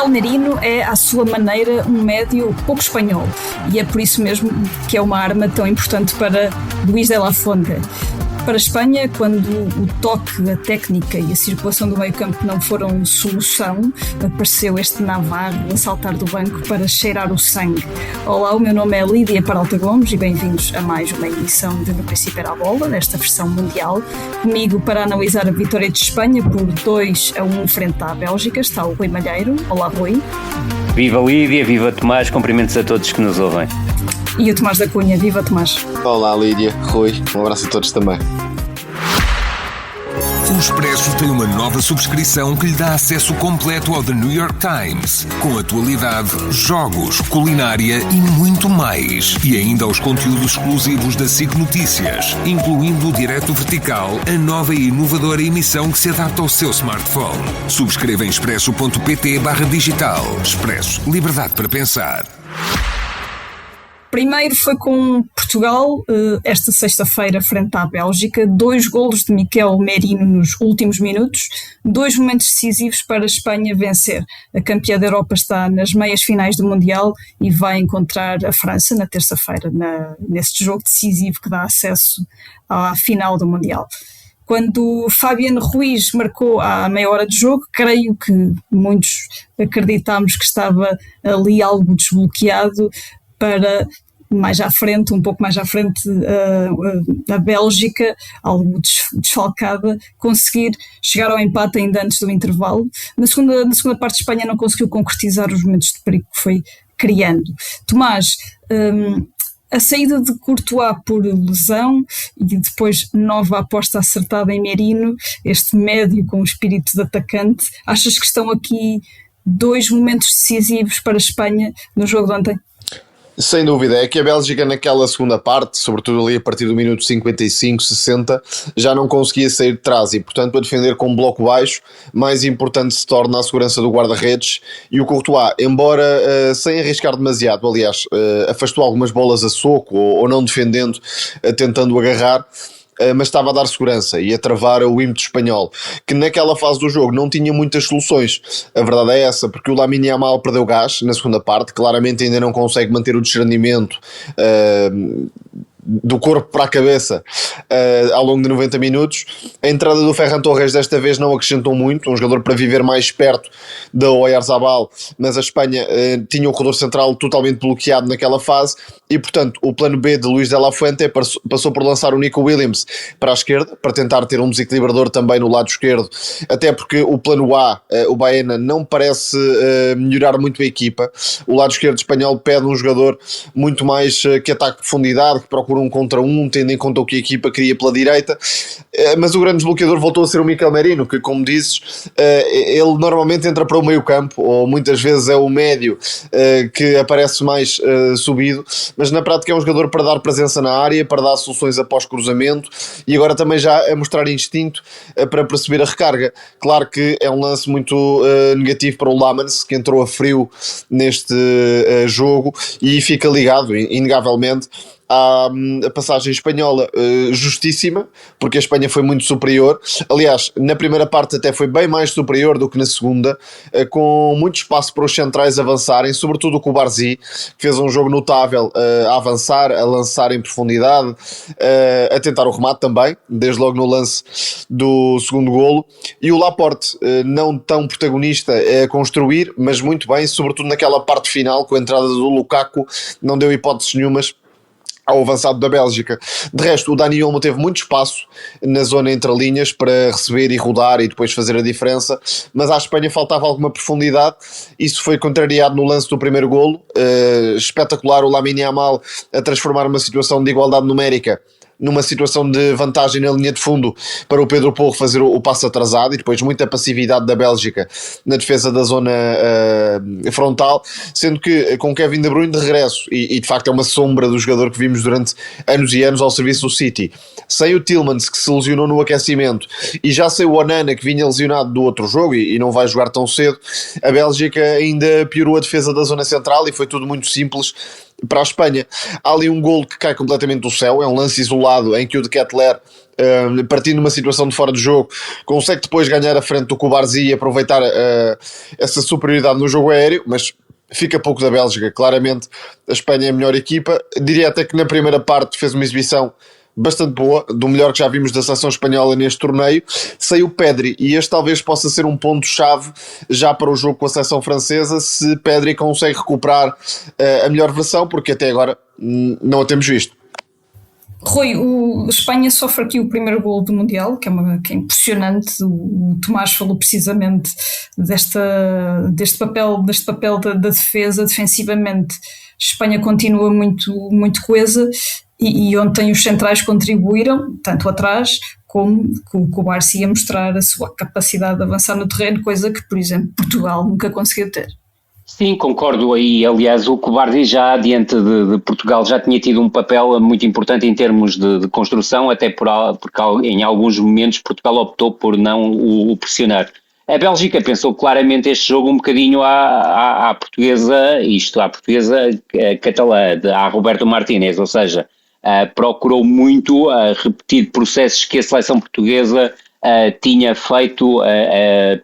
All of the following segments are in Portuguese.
Miquel Merino é, à sua maneira, um médio pouco espanhol, e é por isso mesmo que é uma arma tão importante para Luís de la Fuente. Para a Espanha, quando o toque, a técnica e a circulação do meio-campo não foram solução, apareceu este Navarro a saltar do banco para cheirar o sangue. Olá, o meu nome é Lídia Peralta Gomes e bem-vindos a mais uma edição de No Princípio Era a Bola, desta versão mundial. Comigo, para analisar a vitória de Espanha por 2-1 frente à Bélgica, está o Rui Malheiro. Olá, Rui. Viva Lídia, viva Tomás, cumprimentos a todos que nos ouvem. E o Tomás da Cunha. Viva, Tomás. Olá, Lídia, Rui, um abraço a todos também. O Expresso tem uma nova subscrição que lhe dá acesso completo ao The New York Times, com atualidade, jogos, culinária e muito mais. E ainda aos conteúdos exclusivos da SIC Notícias, incluindo o Direto Vertical, a nova e inovadora emissão que se adapta ao seu smartphone. Subscreva em expresso.pt/digital. Expresso. Liberdade para pensar. Primeiro foi com Portugal, esta sexta-feira, frente à Bélgica. 2 golos de Miquel Merino nos últimos minutos, 2 momentos decisivos para a Espanha vencer. A campeã da Europa está nas meias finais do Mundial e vai encontrar a França na terça-feira, neste jogo decisivo que dá acesso à final do Mundial. Quando Fabián Ruiz marcou à meia hora de jogo, creio que muitos acreditámos que estava ali algo desbloqueado para mais à frente, um pouco mais à frente, a Bélgica, algo desfalcada, conseguir chegar ao empate ainda antes do intervalo. Na segunda parte, a Espanha não conseguiu concretizar os momentos de perigo que foi criando. Tomás, a saída de Courtois por lesão e depois nova aposta acertada em Merino, este médio com o espírito de atacante, achas que estão aqui 2 momentos decisivos para a Espanha no jogo de ontem? Sem dúvida, é que a Bélgica naquela segunda parte, sobretudo ali a partir do minuto 55, 60, já não conseguia sair de trás e, portanto, a defender com um bloco baixo, mais importante se torna a segurança do guarda-redes, e o Courtois, embora sem arriscar demasiado, aliás, afastou algumas bolas a soco ou não defendendo, tentando agarrar, mas estava a dar segurança e a travar o ímpeto espanhol, que naquela fase do jogo não tinha muitas soluções. A verdade é essa, porque o Lamine Yamal perdeu gás na segunda parte, claramente ainda não consegue manter o discernimento do corpo para a cabeça ao longo de 90 minutos. A entrada do Ferran Torres desta vez não acrescentou muito, um jogador para viver mais perto da Oyarzabal, mas a Espanha tinha o corredor central totalmente bloqueado naquela fase e, portanto, o plano B de Luís de la Fuente passou por lançar o Nico Williams para a esquerda, para tentar ter um desequilibrador também no lado esquerdo, até porque o plano A, o Baena, não parece melhorar muito a equipa. O lado esquerdo espanhol pede um jogador muito mais que ataque de profundidade, que procura um contra um, tendo em conta o que a equipa queria pela direita, mas o grande desbloqueador voltou a ser o Miquel Merino, que, como dizes, ele normalmente entra para o meio campo, ou muitas vezes é o médio que aparece mais subido, mas na prática é um jogador para dar presença na área, para dar soluções após cruzamento e agora também já a mostrar instinto para perceber a recarga. Claro que é um lance muito negativo para o Lamens, que entrou a frio neste jogo e fica ligado, inegavelmente, à passagem espanhola justíssima, porque a Espanha foi muito superior. Aliás, na primeira parte até foi bem mais superior do que na segunda, com muito espaço para os centrais avançarem, sobretudo com o Barzi, que fez um jogo notável a avançar, a lançar em profundidade, a tentar o remate também, desde logo no lance do segundo golo, e o Laporte, não tão protagonista a construir, mas muito bem, sobretudo naquela parte final, com a entrada do Lukaku, não deu hipóteses nenhumas ao avançado da Bélgica. De resto, o Dani Olmo teve muito espaço na zona entre linhas para receber e rodar e depois fazer a diferença, mas à Espanha faltava alguma profundidade. Isso foi contrariado no lance do primeiro golo. Espetacular o Lamine Yamal a transformar uma situação de igualdade numérica numa situação de vantagem na linha de fundo para o Pedro Porro fazer o passo atrasado, e depois muita passividade da Bélgica na defesa da zona frontal, sendo que com Kevin De Bruyne de regresso, e de facto é uma sombra do jogador que vimos durante anos e anos ao serviço do City, sem o Tielemans, que se lesionou no aquecimento, e já sem o Onana, que vinha lesionado do outro jogo e não vai jogar tão cedo, a Bélgica ainda piorou a defesa da zona central e foi tudo muito simples para a Espanha. Há ali um golo que cai completamente do céu, é um lance isolado em que o De Ketelaere, partindo numa situação de fora de jogo, consegue depois ganhar a frente do Cubarsí e aproveitar essa superioridade no jogo aéreo, mas fica pouco da Bélgica. Claramente a Espanha é a melhor equipa, diria até que na primeira parte fez uma exibição bastante boa, do melhor que já vimos da seleção espanhola neste torneio. Saiu Pedri, e este talvez possa ser um ponto-chave já para o jogo com a seleção francesa, se Pedri consegue recuperar a melhor versão, porque até agora não a temos visto. Rui, a Espanha sofre aqui o primeiro golo do Mundial, que é impressionante. O Tomás falou precisamente deste papel da defesa. Defensivamente, a Espanha continua muito coesa, e ontem os centrais contribuíram, tanto atrás como com o Cubarsí a mostrar a sua capacidade de avançar no terreno, coisa que, por exemplo, Portugal nunca conseguiu ter. Sim, concordo aí. Aliás, o Cubarsí já diante de Portugal já tinha tido um papel muito importante em termos de construção, até porque em alguns momentos Portugal optou por não o pressionar. A Bélgica pensou claramente este jogo um bocadinho à portuguesa, à portuguesa catalã, à Roberto Martínez, ou seja, procurou muito repetir processos que a seleção portuguesa tinha feito,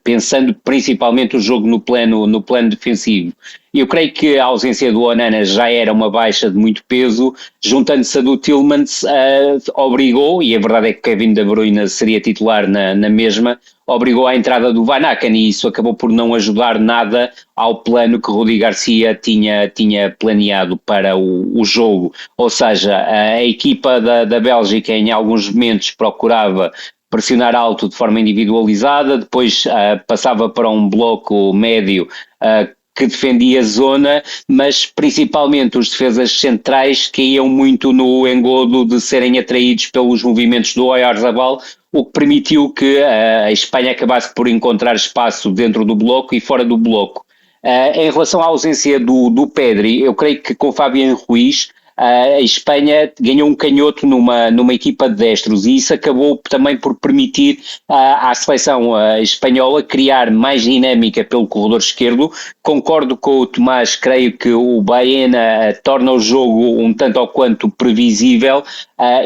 pensando principalmente o jogo no plano defensivo. Eu creio que a ausência do Onana já era uma baixa de muito peso, juntando-se a do Tielemans, obrigou, e a verdade é que Kevin De Bruyne seria titular na mesma, obrigou à entrada do Van Aken, e isso acabou por não ajudar nada ao plano que Rudi Garcia tinha planeado para o jogo. Ou seja, a equipa da Bélgica em alguns momentos procurava pressionar alto de forma individualizada, depois passava para um bloco médio que defendia a zona, mas principalmente os defesas centrais caíam muito no engodo de serem atraídos pelos movimentos do Oyarzabal, o que permitiu que a Espanha acabasse por encontrar espaço dentro do bloco e fora do bloco. Em relação à ausência do Pedri, eu creio que com Fabián Ruiz a Espanha ganhou um canhoto numa equipa de destros, e isso acabou também por permitir à seleção espanhola criar mais dinâmica pelo corredor esquerdo. Concordo com o Tomás, creio que o Baena torna o jogo um tanto ou quanto previsível,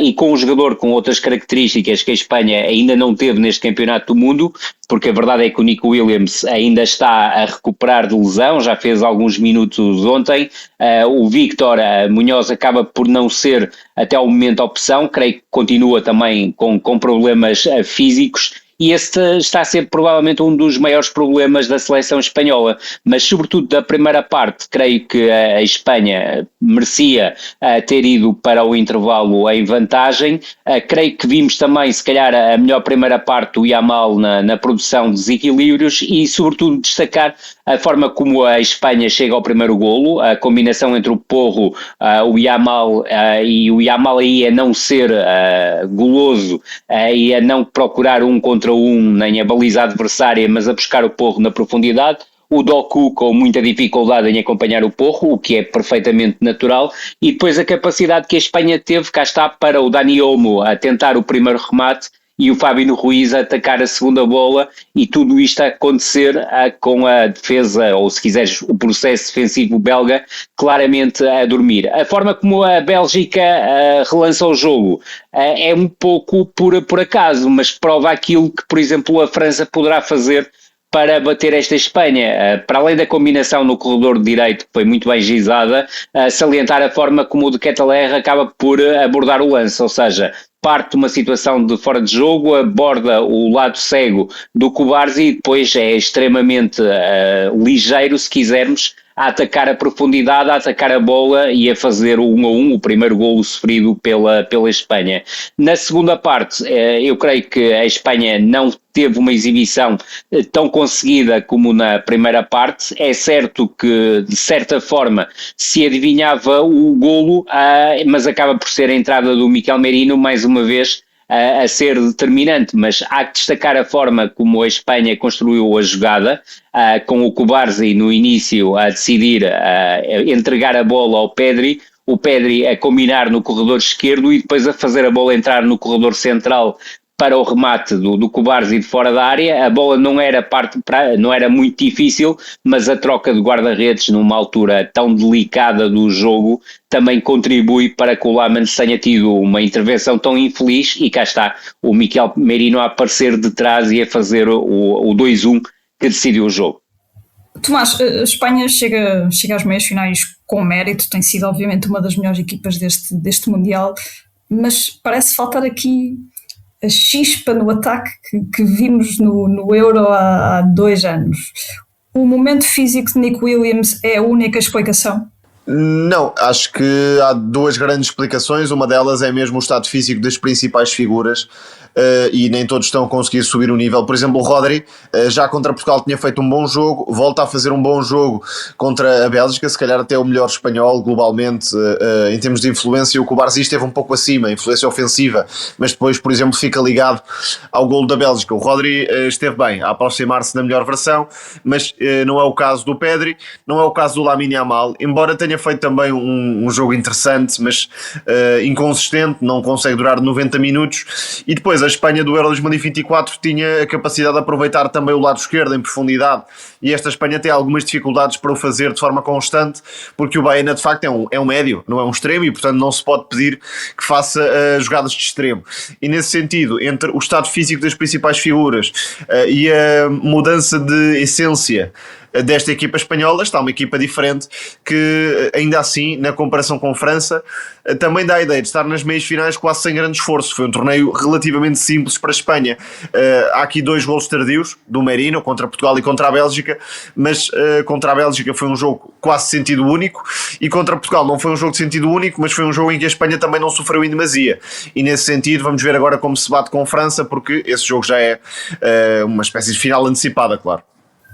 e com um jogador com outras características que a Espanha ainda não teve neste campeonato do mundo, porque a verdade é que o Nico Williams ainda está a recuperar de lesão, já fez alguns minutos ontem. O Víctor Munhoz acaba por não ser até ao momento opção, creio que continua também com problemas físicos, e este está a ser provavelmente um dos maiores problemas da seleção espanhola, mas sobretudo da primeira parte. Creio que a Espanha merecia ter ido para o intervalo em vantagem. Creio que vimos também, se calhar, a melhor primeira parte do Yamal na produção de desequilíbrios, e sobretudo destacar a forma como a Espanha chega ao primeiro golo, a combinação entre o Porro, o Yamal, e o Yamal aí a não ser goloso, e a não procurar um contra um, nem a baliza adversária, mas a buscar o Porro na profundidade. O Doku com muita dificuldade em acompanhar o Porro, o que é perfeitamente natural, e depois a capacidade que a Espanha teve, cá está, para o Dani Olmo a tentar o primeiro remate e o Fábio Ruiz a atacar a segunda bola, e tudo isto a acontecer com a defesa, ou se quiseres o processo defensivo belga, claramente a dormir. A forma como a Bélgica relança o jogo é um pouco por acaso, mas prova aquilo que, por exemplo, a França poderá fazer para bater esta Espanha, para além da combinação no corredor direito, que foi muito bem gizada, salientar a forma como o De Ketelaere acaba por abordar o lance, ou seja, parte de uma situação de fora de jogo, aborda o lado cego do Cubarsí e depois é extremamente ligeiro, se quisermos, a atacar a profundidade, a atacar a bola e a fazer o 1-1, o primeiro golo sofrido pela Espanha. Na segunda parte, eu creio que a Espanha não teve uma exibição tão conseguida como na primeira parte. É certo que, de certa forma, se adivinhava o golo, mas acaba por ser a entrada do Miquel Merino, mais uma vez, a ser determinante, mas há que destacar a forma como a Espanha construiu a jogada, com o Cubarsí no início a decidir entregar a bola ao Pedri, o Pedri a combinar no corredor esquerdo e depois a fazer a bola entrar no corredor central para o remate do Cubarsí de fora da área. A bola não era muito difícil, mas a troca de guarda-redes numa altura tão delicada do jogo também contribui para que o Lamens tenha tido uma intervenção tão infeliz, e cá está o Miquel Merino a aparecer de trás e a fazer o 2-1 que decidiu o jogo. Tomás, a Espanha chega às meias finais com mérito, tem sido obviamente uma das melhores equipas deste Mundial, mas parece faltar aqui a chispa no ataque que vimos no Euro há 2 anos. O momento físico de Nico Williams é a única explicação? Não, acho que há 2 grandes explicações. Uma delas é mesmo o estado físico das principais figuras, e nem todos estão a conseguir subir o nível. Por exemplo, o Rodri, já contra Portugal tinha feito um bom jogo, volta a fazer um bom jogo contra a Bélgica, se calhar até o melhor espanhol globalmente, em termos de influência. O Cubarsí esteve um pouco acima, influência ofensiva, mas depois, por exemplo, fica ligado ao golo da Bélgica. O Rodri esteve bem, a aproximar-se da melhor versão, mas não é o caso do Pedri, não é o caso do Lamine Yamal, embora tenha feito também um jogo interessante, mas inconsistente, não consegue durar 90 minutos. E depois a Espanha do Euro 2024 tinha a capacidade de aproveitar também o lado esquerdo em profundidade, e esta Espanha tem algumas dificuldades para o fazer de forma constante, porque o Baena de facto é um médio, não é um extremo, e portanto não se pode pedir que faça jogadas de extremo. E nesse sentido, entre o estado físico das principais figuras e a mudança de essência desta equipa espanhola, está uma equipa diferente que, ainda assim, na comparação com França, também dá a ideia de estar nas meias finais quase sem grande esforço. Foi um torneio relativamente simples para a Espanha. Há aqui 2 golos tardios do Merino contra Portugal e contra a Bélgica, mas contra a Bélgica foi um jogo quase de sentido único, e contra Portugal não foi um jogo de sentido único, mas foi um jogo em que a Espanha também não sofreu em demasia. E nesse sentido vamos ver agora como se bate com a França, porque esse jogo já é uma espécie de final antecipada, claro.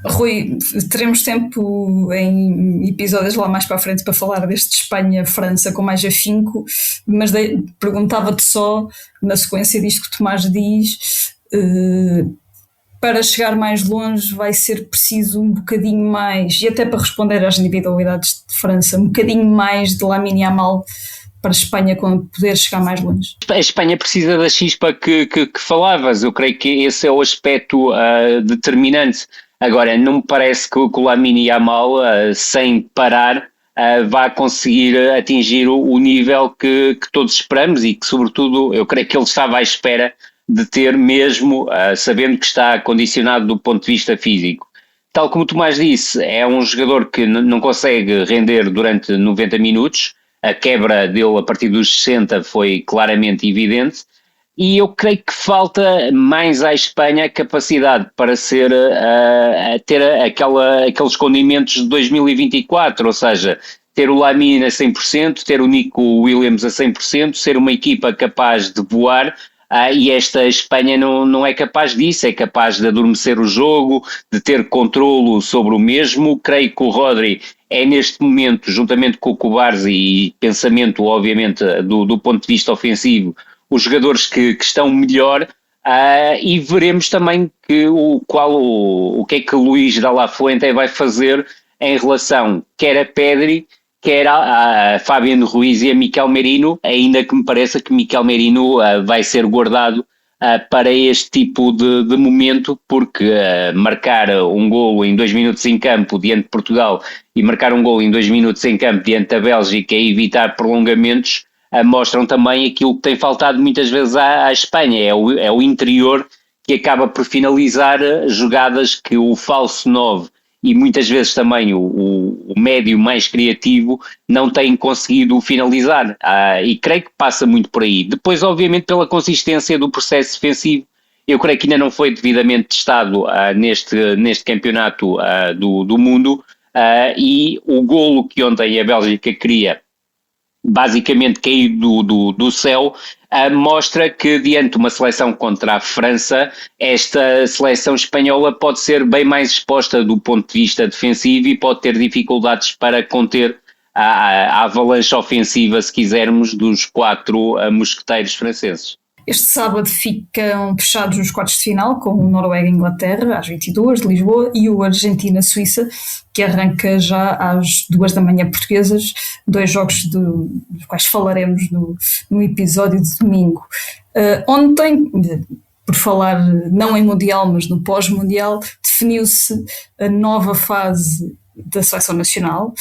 Rui, teremos tempo em episódios lá mais para a frente para falar deste Espanha-França com mais afinco, mas perguntava-te só, na sequência disto que o Tomás diz, para chegar mais longe vai ser preciso um bocadinho mais, e até para responder às individualidades de França, um bocadinho mais de Lamine Yamal para a Espanha poder chegar mais longe. A Espanha precisa da chispa que falavas. Eu creio que esse é o aspecto determinante. Agora, não me parece que o Lamine Yamal, sem parar, vá conseguir atingir o nível que todos esperamos, e que, sobretudo, eu creio que ele estava à espera de ter, mesmo sabendo que está condicionado do ponto de vista físico. Tal como o Tomás disse, é um jogador que não consegue render durante 90 minutos, a quebra dele a partir dos 60 foi claramente evidente, e eu creio que falta mais à Espanha a capacidade para ter aqueles condimentos de 2024, ou seja, ter o Lamine a 100%, ter o Nico Williams a 100%, ser uma equipa capaz de voar, e esta Espanha não é capaz disso, é capaz de adormecer o jogo, de ter controlo sobre o mesmo. Creio que o Rodri é neste momento, juntamente com o Cubarsí e pensamento obviamente do ponto de vista ofensivo, os jogadores que estão melhor, e veremos também o que é que Luís de la Fuente vai fazer em relação quer a Pedri, quer a Fabián Ruiz e a Miquel Merino, ainda que me pareça que Miquel Merino vai ser guardado para este tipo de momento, porque marcar um golo em 2 minutos em campo diante de Portugal e marcar um golo em 2 minutos em campo diante da Bélgica e evitar prolongamentos mostram também aquilo que tem faltado muitas vezes à Espanha, é o interior que acaba por finalizar jogadas que o falso 9 e muitas vezes também o médio mais criativo não têm conseguido finalizar, e creio que passa muito por aí. Depois, obviamente, pela consistência do processo defensivo, eu creio que ainda não foi devidamente testado neste campeonato do mundo, e o golo que ontem a Bélgica cria, basicamente caído do céu, mostra que diante de uma seleção contra a França, esta seleção espanhola pode ser bem mais exposta do ponto de vista defensivo e pode ter dificuldades para conter a avalanche ofensiva, se quisermos, dos 4 mosqueteiros franceses. Este sábado ficam fechados os quartos de final com o Noruega e Inglaterra às 22 de Lisboa e o Argentina-Suíça, que arranca já às 2 da manhã portuguesas, 2 jogos dos quais falaremos no episódio de domingo. Ontem, por falar não em Mundial, mas no pós-Mundial, definiu-se a nova fase da Seleção Nacional.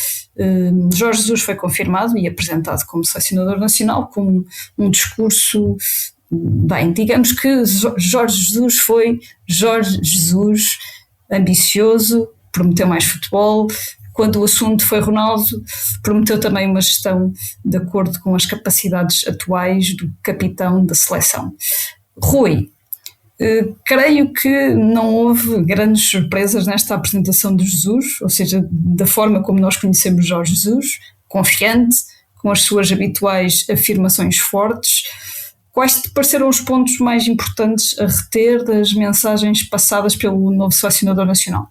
Jorge Jesus foi confirmado e apresentado como selecionador nacional, com um discurso, bem, digamos que Jorge Jesus foi Jorge Jesus ambicioso, prometeu mais futebol. Quando o assunto foi Ronaldo, prometeu também uma gestão de acordo com as capacidades atuais do capitão da seleção. Rui, creio que não houve grandes surpresas nesta apresentação de Jesus, ou seja, da forma como nós conhecemos Jorge Jesus, confiante, com as suas habituais afirmações fortes. Quais te pareceram os pontos mais importantes a reter das mensagens passadas pelo novo selecionador nacional?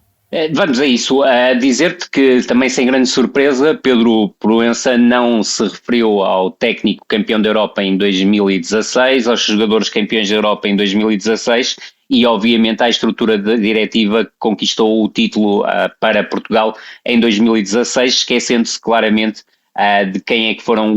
Vamos a isso. A dizer-te que também sem grande surpresa, Pedro Proença não se referiu ao técnico campeão da Europa em 2016, aos jogadores campeões da Europa em 2016 e obviamente à estrutura diretiva que conquistou o título para Portugal em 2016, esquecendo-se claramente de quem é que foram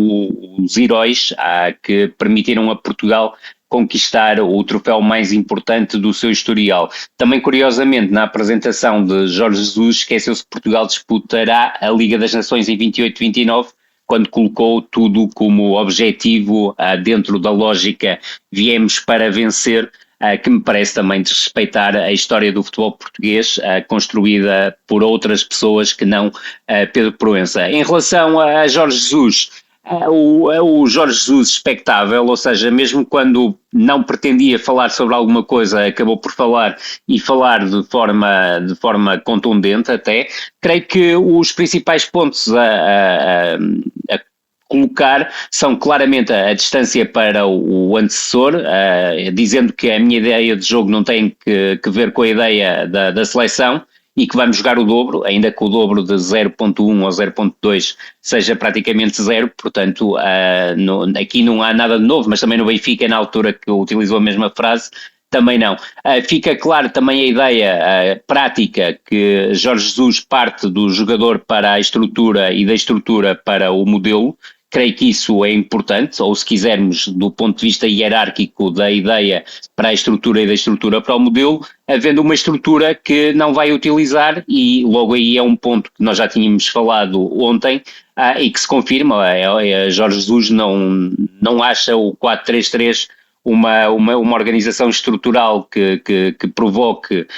os heróis que permitiram a Portugal conquistar o troféu mais importante do seu historial. Também, curiosamente, na apresentação de Jorge Jesus, esqueceu-se que Portugal disputará a Liga das Nações em 28-29, quando colocou tudo como objetivo dentro da lógica viemos para vencer, que me parece também desrespeitar a história do futebol português, construída por outras pessoas que não Pedro Proença. Em relação a Jorge Jesus, o Jorge Jesus expectável, ou seja, mesmo quando não pretendia falar sobre alguma coisa, acabou por falar e falar de forma contundente até. Creio que os principais pontos a colocar são claramente a distância para o antecessor, dizendo que a minha ideia de jogo não tem que ver com a ideia da seleção, e que vamos jogar o dobro, ainda que o dobro de 0.1 ou 0.2 seja praticamente zero, portanto aqui não há nada de novo, mas também no Benfica, na altura que utilizou a mesma frase, também não. Fica claro também a ideia prática que Jorge Jesus parte do jogador para a estrutura e da estrutura para o modelo. Creio que isso é importante, ou se quisermos, do ponto de vista hierárquico da ideia para a estrutura e da estrutura para o modelo, havendo uma estrutura que não vai utilizar, e logo aí é um ponto que nós já tínhamos falado ontem, e que se confirma, Jorge Jesus não acha o 4-3-3 uma organização estrutural que provoque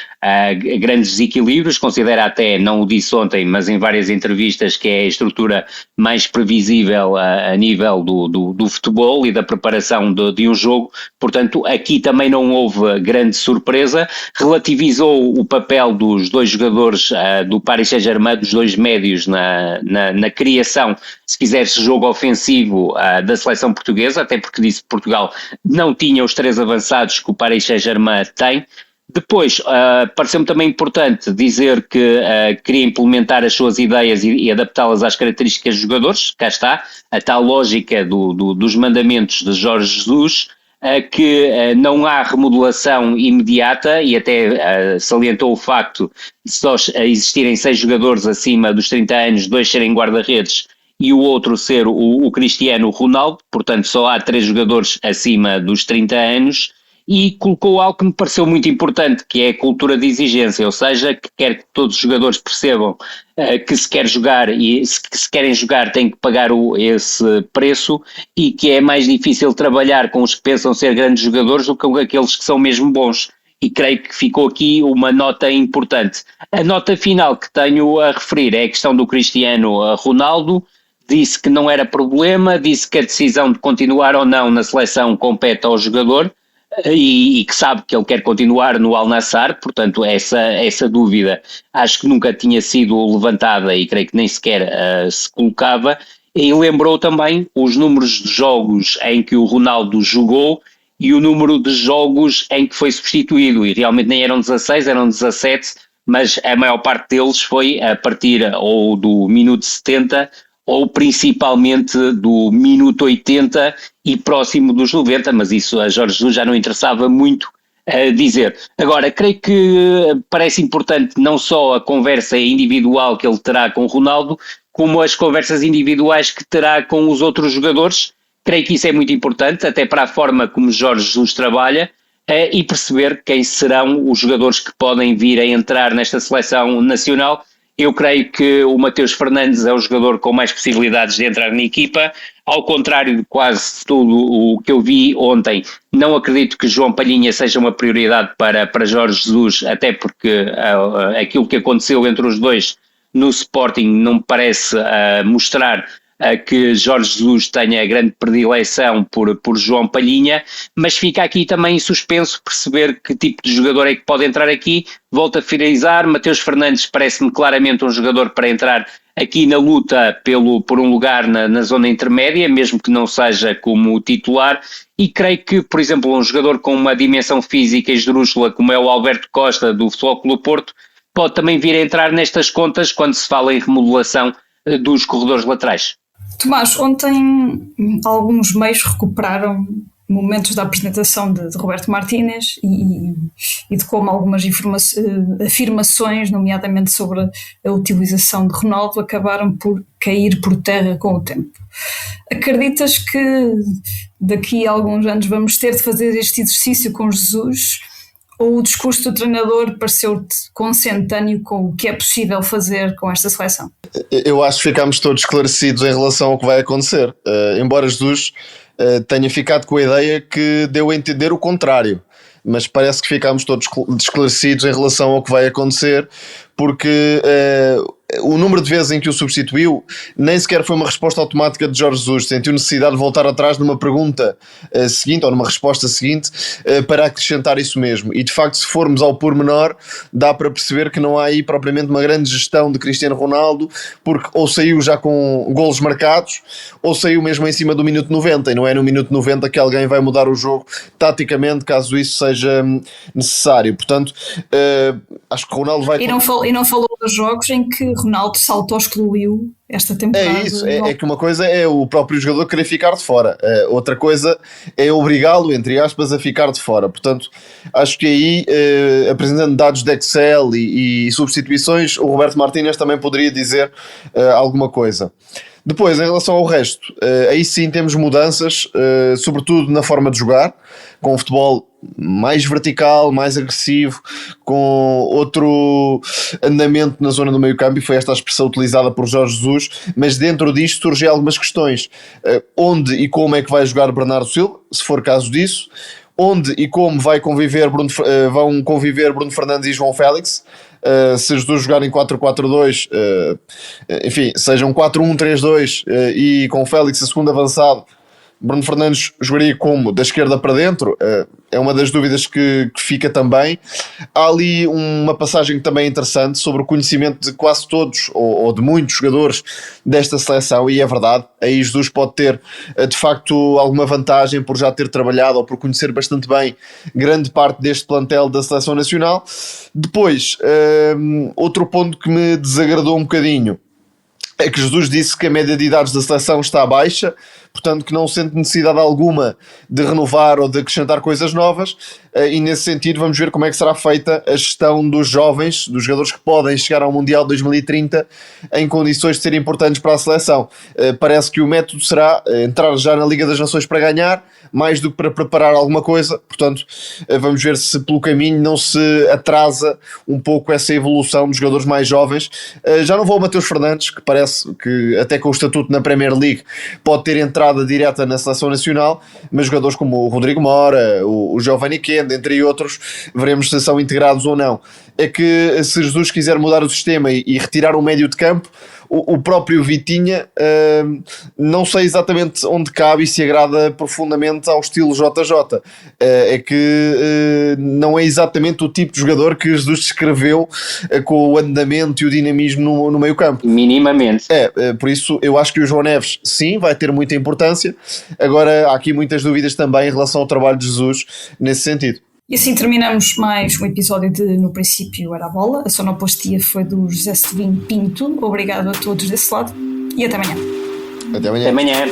grandes desequilíbrios, considera até, não o disse ontem, mas em várias entrevistas, que é a estrutura mais previsível a nível do futebol e da preparação de um jogo. Portanto, aqui também não houve grande surpresa, relativizou o papel dos dois jogadores do Paris Saint-Germain, dos dois médios na criação, se quiseres, jogo ofensivo da seleção portuguesa, até porque disse que Portugal não tinha os três avançados que o Paris Saint-Germain tem. Depois, pareceu-me também importante dizer que queria implementar as suas ideias e adaptá-las às características dos jogadores. Cá está a tal lógica dos mandamentos de Jorge Jesus, que não há remodelação imediata, e até salientou o facto de só existirem 6 jogadores acima dos 30 anos, 2 serem guarda-redes e o outro ser o Cristiano Ronaldo, portanto só há 3 jogadores acima dos 30 anos, e colocou algo que me pareceu muito importante, que é a cultura de exigência, ou seja, que quer que todos os jogadores percebam que se quer jogar e se querem jogar têm que pagar esse preço, e que é mais difícil trabalhar com os que pensam ser grandes jogadores do que com aqueles que são mesmo bons. E creio que ficou aqui uma nota importante. A nota final que tenho a referir é a questão do Cristiano Ronaldo. Disse que não era problema, disse que a decisão de continuar ou não na seleção compete ao jogador, e que sabe que ele quer continuar no Al-Nassr, portanto essa dúvida acho que nunca tinha sido levantada e creio que nem sequer se colocava. E lembrou também os números de jogos em que o Ronaldo jogou e o número de jogos em que foi substituído, e realmente nem eram 16, eram 17, mas a maior parte deles foi a partir ou do minuto 70 ou principalmente do minuto 80 e próximo dos 90, mas isso a Jorge Jesus já não interessava muito dizer. Agora, creio que parece importante não só a conversa individual que ele terá com o Ronaldo, como as conversas individuais que terá com os outros jogadores. Creio que isso é muito importante, até para a forma como Jorge Jesus trabalha, e perceber quem serão os jogadores que podem vir a entrar nesta seleção nacional. Eu creio que o Mateus Fernandes é o jogador com mais possibilidades de entrar na equipa, ao contrário de quase tudo o que eu vi ontem. Não acredito que João Palhinha seja uma prioridade para Jorge Jesus, até porque aquilo que aconteceu entre os dois no Sporting não me parece mostrar que Jorge Jesus tenha grande predileção por João Palhinha, mas fica aqui também em suspenso perceber que tipo de jogador é que pode entrar aqui. Volto a finalizar, Mateus Fernandes parece-me claramente um jogador para entrar aqui na luta por um lugar na zona intermédia, mesmo que não seja como titular, e creio que, por exemplo, um jogador com uma dimensão física esdrúxula como é o Alberto Costa do Futebol Clube do Porto, pode também vir a entrar nestas contas quando se fala em remodelação dos corredores laterais. Tomás, ontem alguns meios recuperaram momentos da apresentação de Roberto Martínez e de como algumas afirmações, nomeadamente sobre a utilização de Ronaldo, acabaram por cair por terra com o tempo. Acreditas que daqui a alguns anos vamos ter de fazer este exercício com Jesus? Ou o discurso do treinador pareceu-te consentâneo com o que é possível fazer com esta seleção? Eu acho que ficámos todos esclarecidos em relação ao que vai acontecer. Embora Jesus tenha ficado com a ideia que deu a entender o contrário, mas parece que ficámos todos esclarecidos em relação ao que vai acontecer, porque o número de vezes em que o substituiu nem sequer foi uma resposta automática de Jorge Jesus. Sentiu necessidade de voltar atrás numa pergunta seguinte ou numa resposta seguinte para acrescentar isso mesmo. E de facto, se formos ao pormenor, dá para perceber que não há aí propriamente uma grande gestão de Cristiano Ronaldo, porque ou saiu já com golos marcados ou saiu mesmo em cima do minuto 90, e não é no minuto 90 que alguém vai mudar o jogo taticamente, caso isso seja necessário. Portanto, acho que Ronaldo vai... E não falou dos jogos em que Ronaldo se auto-excluiu esta temporada. É isso, é que uma coisa é o próprio jogador querer ficar de fora, outra coisa é obrigá-lo, entre aspas, a ficar de fora. Portanto, acho que aí, apresentando dados de Excel e substituições, o Roberto Martínez também poderia dizer alguma coisa. Depois, em relação ao resto, aí sim temos mudanças, sobretudo na forma de jogar, com um futebol mais vertical, mais agressivo, com outro andamento na zona do meio campo, e foi esta a expressão utilizada por Jorge Jesus, mas dentro disto surgem algumas questões. Onde e como é que vai jogar Bernardo Silva, se for caso disso? Onde e como vão conviver Bruno Fernandes e João Félix? Se os dois jogarem 4-4-2, enfim, sejam 4-1-3-2 e com o Félix a segundo avançado, Bruno Fernandes jogaria como? Da esquerda para dentro? É uma das dúvidas que fica também. Há ali uma passagem também interessante sobre o conhecimento de quase todos ou de muitos jogadores desta seleção, e é verdade, aí Jesus pode ter de facto alguma vantagem por já ter trabalhado ou por conhecer bastante bem grande parte deste plantel da seleção nacional. Depois, outro ponto que me desagradou um bocadinho é que Jesus disse que a média de idades da seleção está baixa, portanto que não sente necessidade alguma de renovar ou de acrescentar coisas novas, e nesse sentido vamos ver como é que será feita a gestão dos jovens, dos jogadores que podem chegar ao Mundial de 2030 em condições de serem importantes para a seleção. Parece que o método será entrar já na Liga das Nações para ganhar, mais do que para preparar alguma coisa. Portanto, vamos ver se pelo caminho não se atrasa um pouco essa evolução dos jogadores mais jovens. Já não vou ao Mateus Fernandes, que parece que até com o estatuto na Premier League pode ter entrada direta na seleção nacional, mas jogadores como o Rodrigo Mora, o Giovanni Kend, entre outros, veremos se são integrados ou não. É que se Jesus quiser mudar o sistema e retirar um médio de campo, o próprio Vitinha, não sei exatamente onde cabe e se agrada profundamente ao estilo JJ. É que não é exatamente o tipo de jogador que Jesus descreveu com o andamento e o dinamismo no meio campo. Minimamente. Por isso eu acho que o João Neves sim vai ter muita importância. Agora há aqui muitas dúvidas também em relação ao trabalho de Jesus nesse sentido. E assim terminamos mais um episódio de No Princípio Era a Bola. A sonoplastia foi do José Severino Pinto. Obrigado a todos desse lado e até amanhã. Até amanhã. Até amanhã.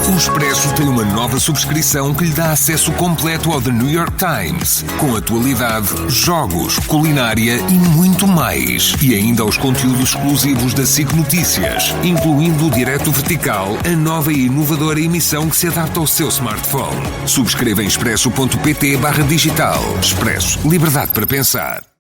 O Expresso tem uma nova nova subscrição que lhe dá acesso completo ao The New York Times, com atualidade, jogos, culinária e muito mais. E ainda aos conteúdos exclusivos da SIC Notícias, incluindo o Direto Vertical, a nova e inovadora emissão que se adapta ao seu smartphone. Subscreva em expresso.pt/digital. Expresso. Liberdade para pensar.